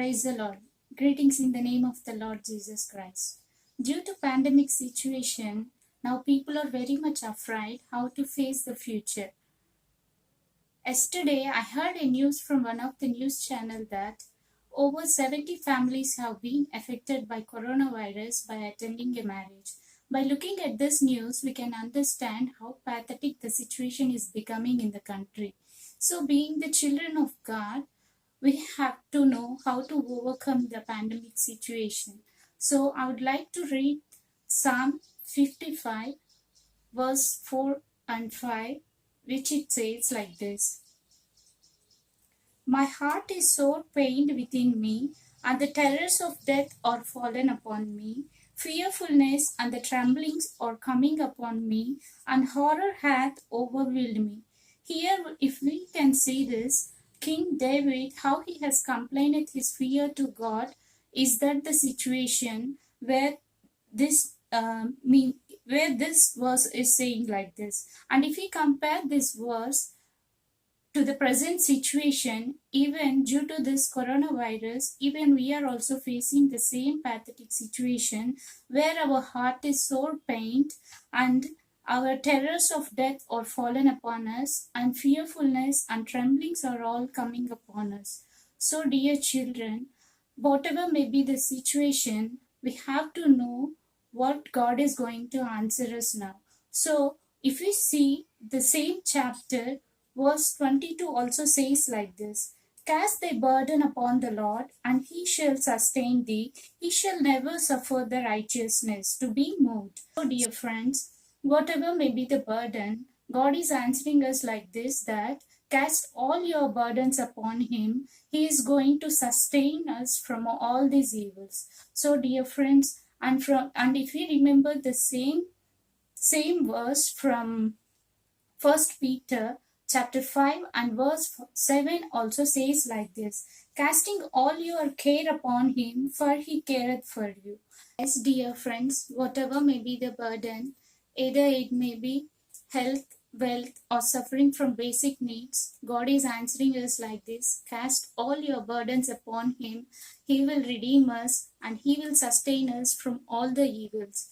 Praise the Lord. Greetings in the name of the Lord Jesus Christ. Due to pandemic situation, now people are very much afraid how to face the future. Yesterday, I heard a news from one of the news channel that over 70 families have been affected by coronavirus by attending a marriage. By looking at this news, we can understand how pathetic the situation is becoming in the country. So, being the children of God, we have to know how to overcome the pandemic situation. So, I would like to read Psalm 55, verse 4 and 5, which it says like this: My heart is sore pained within me, and the terrors of death are fallen upon me. Fearfulness and the tremblings are coming upon me, and horror hath overwhelmed me. Here, if we can see this, King David, how he has complained his fear to God, is that the situation where this where this verse is saying like this. And if we compare this verse to the present situation, even due to this coronavirus, even we are also facing the same pathetic situation where our heart is sore pained and our terrors of death are fallen upon us, and fearfulness and tremblings are all coming upon us. So, dear children, whatever may be the situation, we have to know what God is going to answer us now. So, if we see the same chapter, verse 22 also says like this: Cast thy burden upon the Lord, and he shall sustain thee. He shall never suffer the righteousness to be moved. So, dear friends, whatever may be the burden, God is answering us like this, that cast all your burdens upon him. He is going to sustain us from all these evils. So, dear friends, and if we remember the same verse from 1 Peter chapter 5 and verse 7 also says like this: Casting all your care upon him, for he careth for you. Yes, dear friends, whatever may be the burden, either it may be health, wealth, or suffering from basic needs, God is answering us like this: Cast all your burdens upon him. He will redeem us and he will sustain us from all the evils.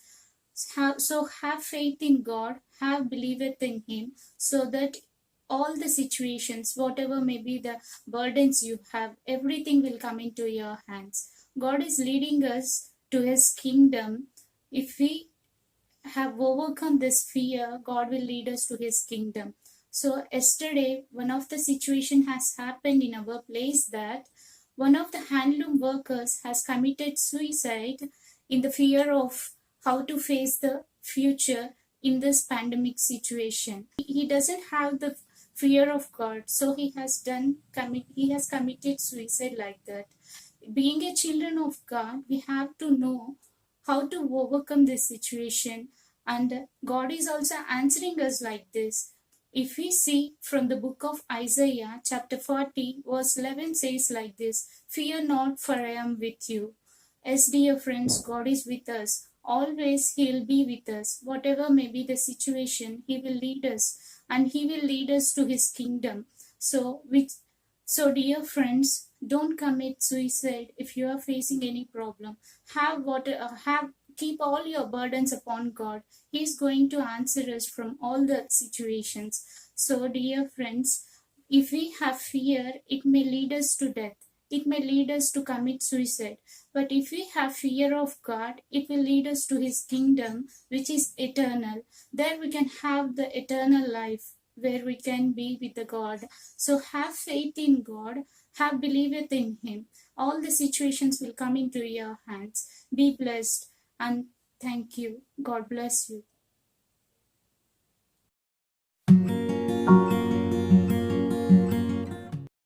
So have faith in God, have believed in him, so that all the situations, whatever may be the burdens you have, everything will come into your hands. God is leading us to his kingdom. If we have overcome this fear, God will lead us to his kingdom. So yesterday, one of the situation has happened in our place, that one of the handloom workers has committed suicide in the fear of how to face the future in this pandemic situation. He doesn't have the fear of God, so he has committed suicide like that. Being a children of God, we have to know how to overcome this situation, and God is also answering us like this. If we see from the book of Isaiah chapter 40 verse 11 says like this: Fear not, for I am with you. Yes, dear friends, God is with us. Always he will be with us. Whatever may be the situation, he will lead us, and he will lead us to his kingdom. So dear friends, don't commit suicide if you are facing any problem. Keep all your burdens upon God. He is going to answer us from all the situations. So, dear friends, if we have fear, it may lead us to death. It may lead us to commit suicide. But if we have fear of God, it will lead us to his kingdom, which is eternal. There we can have the eternal life, where we can be with the God. So have faith in God, have believed in him. All the situations will come into your hands. Be blessed, and thank you. God bless you.